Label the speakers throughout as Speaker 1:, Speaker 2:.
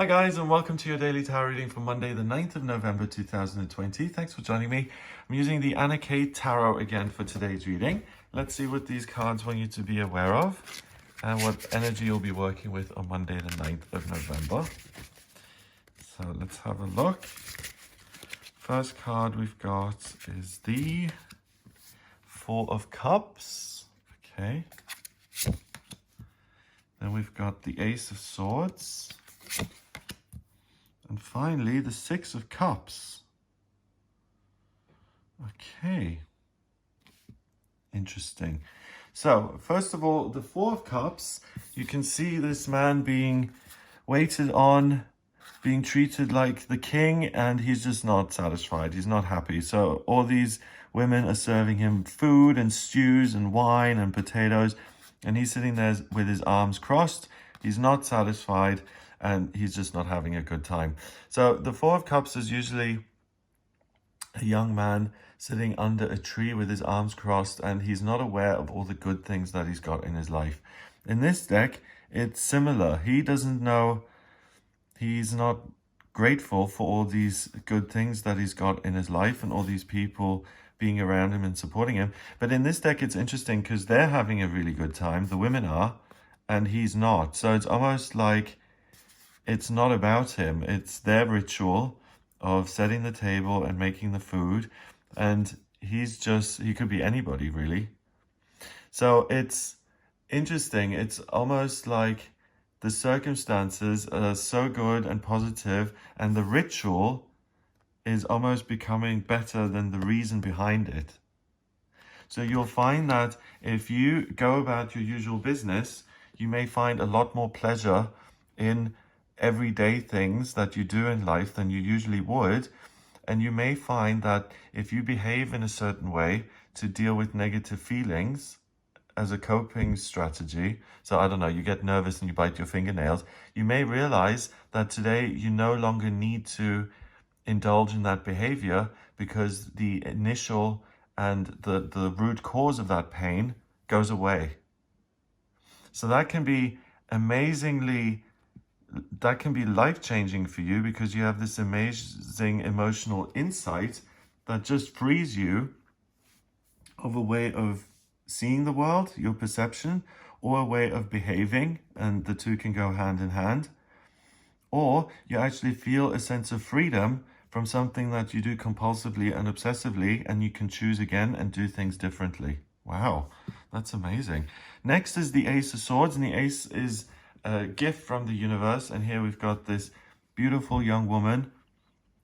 Speaker 1: Hi guys, and welcome to your daily tarot reading for Monday the 9th of November 2020. Thanks for joining me. I'm using the Anna K Tarot again for today's reading. Let's see what these cards want you to be aware of and what energy you'll be working with on Monday the 9th of November. So let's have a look. First card we've got is the Four of Cups. Okay. Then we've got the Ace of Swords. And finally, the Six of Cups. Okay. Interesting. So, first of all, the Four of Cups, you can see this man being waited on, being treated like the king, and he's just not satisfied. He's not happy. So, all these women are serving him food and stews and wine and potatoes, and he's sitting there with his arms crossed. He's not satisfied, and he's just not having a good time. So the Four of Cups is usually a young man sitting under a tree with his arms crossed, and he's not aware of all the good things that he's got in his life. In this deck, it's similar. He doesn't know, he's not grateful for all these good things that he's got in his life and all these people being around him and supporting him. But in this deck, it's interesting because they're having a really good time. The women are, and he's not. So it's almost like it's not about him. It's their ritual of setting the table and making the food. And he could be anybody, really. So it's interesting. It's almost like the circumstances are so good and positive, and the ritual is almost becoming better than the reason behind it. So you'll find that if you go about your usual business, you may find a lot more pleasure in everyday things that you do in life than you usually would. And you may find that if you behave in a certain way to deal with negative feelings as a coping strategy, so I don't know, you get nervous and you bite your fingernails, you may realize that today you no longer need to indulge in that behavior because the initial and the root cause of that pain goes away. So that can be life-changing for you, because you have this amazing emotional insight that just frees you of a way of seeing the world, your perception, or a way of behaving, and the two can go hand in hand. Or you actually feel a sense of freedom from something that you do compulsively and obsessively, and you can choose again and do things differently. Wow, that's amazing. Next is the Ace of Swords, and the Ace is a gift from the universe. And here we've got this beautiful young woman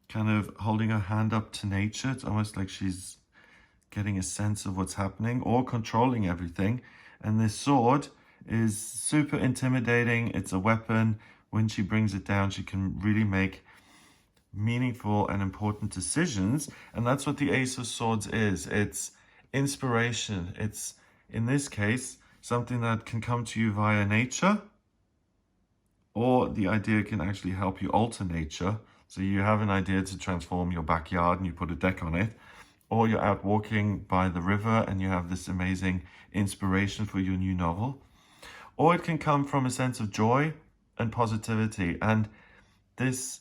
Speaker 1: kind of holding her hand up to nature. It's almost like she's getting a sense of what's happening or controlling everything. And this sword is super intimidating. It's a weapon. When she brings it down, she can really make meaningful and important decisions. And that's what the Ace of Swords is. It's inspiration. It's, in this case, something that can come to you via nature, or the idea can actually help you alter nature. So you have an idea to transform your backyard and you put a deck on it, or you're out walking by the river and you have this amazing inspiration for your new novel. Or it can come from a sense of joy and positivity. And this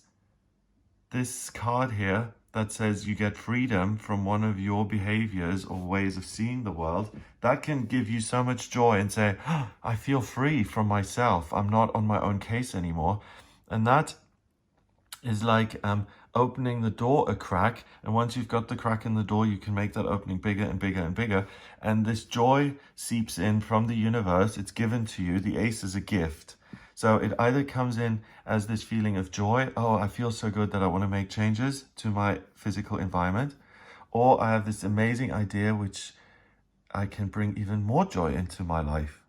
Speaker 1: card here that says you get freedom from one of your behaviors or ways of seeing the world, that can give you so much joy and say, oh, I feel free from myself. I'm not on my own case anymore. And that is like opening the door a crack. And once you've got the crack in the door, you can make that opening bigger and bigger and bigger. And this joy seeps in from the universe. It's given to you. The Ace is a gift. So it either comes in as this feeling of joy, oh, I feel so good that I want to make changes to my physical environment, or I have this amazing idea which I can bring even more joy into my life.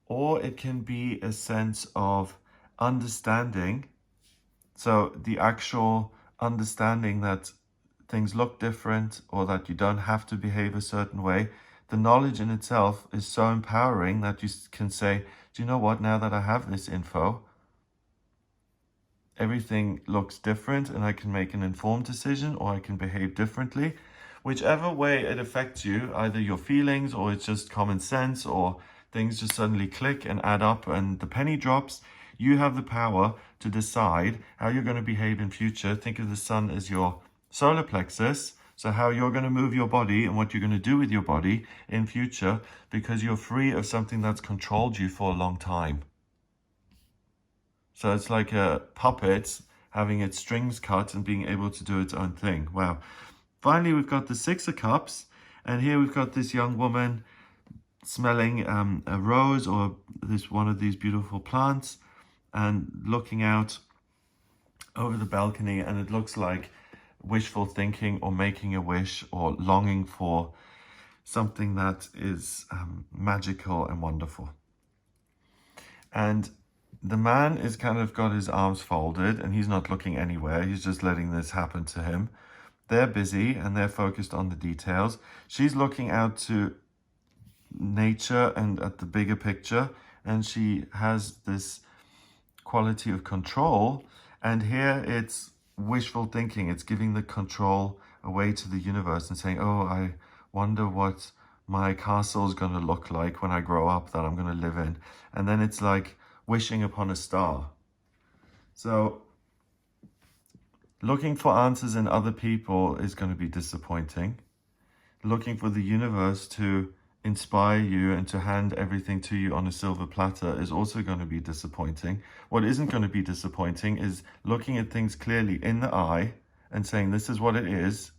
Speaker 1: Or it can be a sense of understanding, so the actual understanding that things look different or that you don't have to behave a certain way. The knowledge in itself is so empowering that you can say, do you know what, now that I have this info, everything looks different and I can make an informed decision, or I can behave differently. Whichever way it affects you, either your feelings or it's just common sense or things just suddenly click and add up and the penny drops. You have the power to decide how you're going to behave in future. Think of the sun as your solar plexus. So how you're going to move your body and what you're going to do with your body in future, because you're free of something that's controlled you for a long time. So it's like a puppet having its strings cut and being able to do its own thing. Wow. Finally, we've got the Six of Cups. And here we've got this young woman smelling a rose or one of these beautiful plants and looking out over the balcony, and it looks like wishful thinking or making a wish or longing for something that is magical and wonderful. And the man is kind of got his arms folded and he's not looking anywhere. He's just letting this happen to him. They're busy and they're focused on the details. She's looking out to nature and at the bigger picture, and she has this quality of control. And here it's wishful thinking. It's giving the control away to the universe and saying, oh, I wonder what my castle is going to look like when I grow up that I'm going to live in. And then it's like wishing upon a star. So looking for answers in other people is going to be disappointing. Looking for the universe to inspire you and to hand everything to you on a silver platter is also going to be disappointing. What isn't going to be disappointing is looking at things clearly in the eye and saying, this is what it is,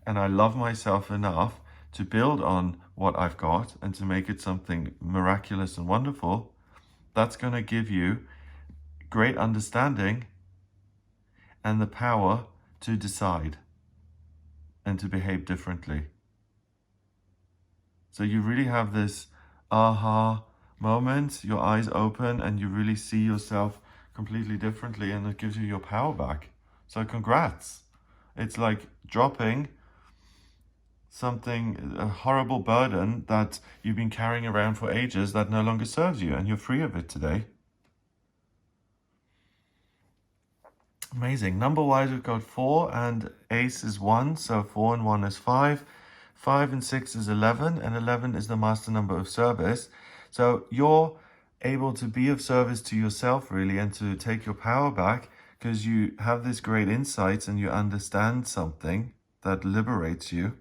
Speaker 1: and I love myself enough to build on what I've got and to make it something miraculous and wonderful. That's going to give you great understanding and the power to decide and to behave differently. So you really have this aha moment, your eyes open, and you really see yourself completely differently, and it gives you your power back. So congrats. It's like dropping something, a horrible burden that you've been carrying around for ages that no longer serves you, and you're free of it today. Amazing. Number-wise, we've got 4 and ace is 1. So 4 and 1 is 5. 5 and 6 is 11. And 11 is the master number of service. So you're able to be of service to yourself, really, and to take your power back because you have this great insight and you understand something that liberates you.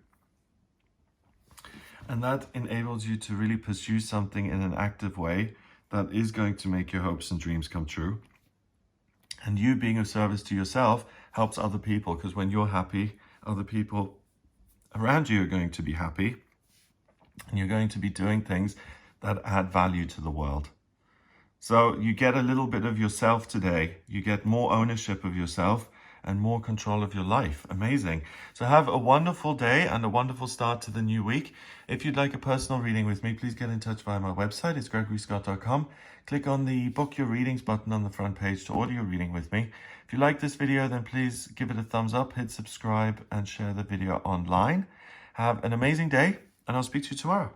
Speaker 1: And that enables you to really pursue something in an active way that is going to make your hopes and dreams come true. And you being of service to yourself helps other people, because when you're happy, other people around you are going to be happy, and you're going to be doing things that add value to the world. So you get a little bit of yourself today. You get more ownership of yourself and more control of your life. Amazing. So have a wonderful day and a wonderful start to the new week. If you'd like a personal reading with me, please get in touch via my website. It's gregoryscott.com. Click on the book your readings button on the front page to order your reading with me. If you like this video, then please give it a thumbs up, hit subscribe, and share the video online. Have an amazing day, and I'll speak to you tomorrow.